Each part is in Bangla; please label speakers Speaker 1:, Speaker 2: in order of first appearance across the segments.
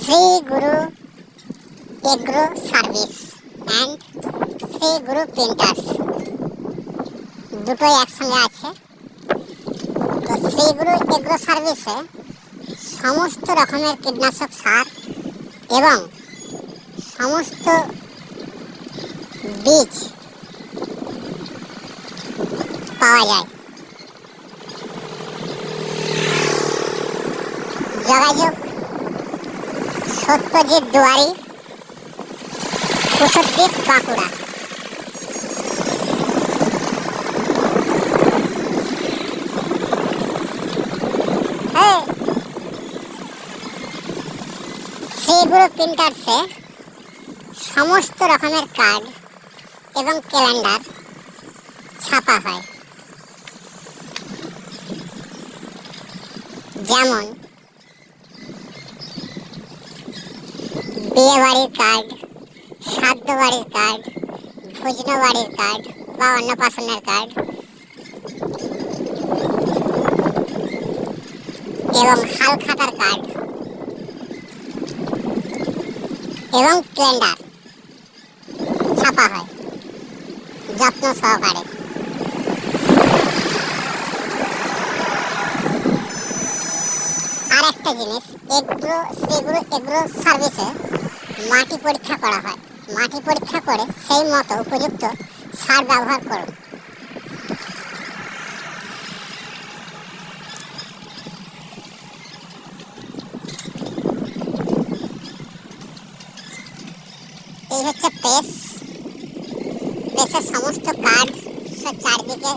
Speaker 1: Shri Guru agro service and Shri Guru printers দুটোই একসঙ্গে আছে। তো শ্রী গুরু এগ্রো সার্ভিসে সমস্ত রকমের কীটনাশক সার এবং সমস্ত বীজ পাওয়া যায়। যোগাযোগ সত্যজিৎ দুয়ারি, কুশদ্বীপ, বাঁকুড়া। শ্রী গুরু প্রিন্টার্সে সমস্ত রকমের কার্ড এবং ক্যালেন্ডার ছাপা হয়, যেমন বিয়ে বাড়ির কার্ড, শ্রাদ্ধ বাড়ির কার্ড, ভোজন বাড়ির কার্ড বা অন্নপ্রাশনের কার্ড এবং হালখাতার কার্ড এবং ক্যালেন্ডার ছাপা হয় যত্ন সহকারে। আর একটা জিনিস, শ্রী গুরু এগ্রো সার্ভিসে মাটি পরীক্ষা করা হয়। মাটি পরীক্ষা করে সেই মতো উপযুক্ত সার ব্যবহার করুন। এই হচ্ছে প্রেসের সমস্ত কার্ড সব চারদিকে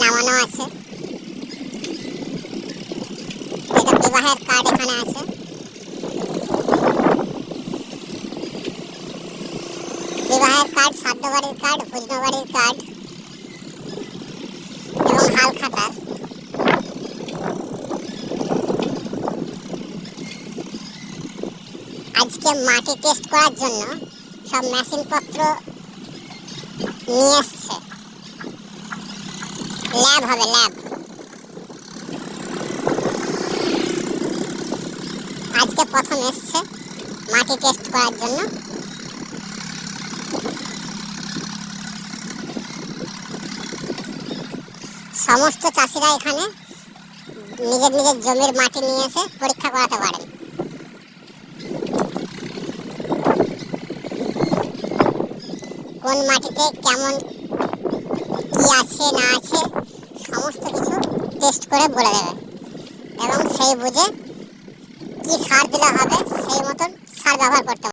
Speaker 1: নামানো আছে। এটা বিবাহের কার্ড এখানে আছে। বিবাহের কার্ড, শ্রাদ্ধ বাড়ির কার্ড, ভোজন বাড়ির কার্ড এবং হালখাতার। আজকে মাটি টেস্ট করার জন্য সব মেশিনপত্র নিয়ে এসছে। ল্যাব হবে, ল্যাব। আজকে প্রথম এসছে মাটি টেস্ট করার জন্য। সমস্ত চাষিরা এখানে নিজের নিজের জমির মাটি নিয়ে এসে পরীক্ষা করাতে পারেন। কোন মাটিতে কেমন কি আছে না আছে সমস্ত কিছু টেস্ট করে বলে দেবে এবং সেই বুঝে কি সার দিলে হবে সেই মতন সার ব্যবহার করতে হবে।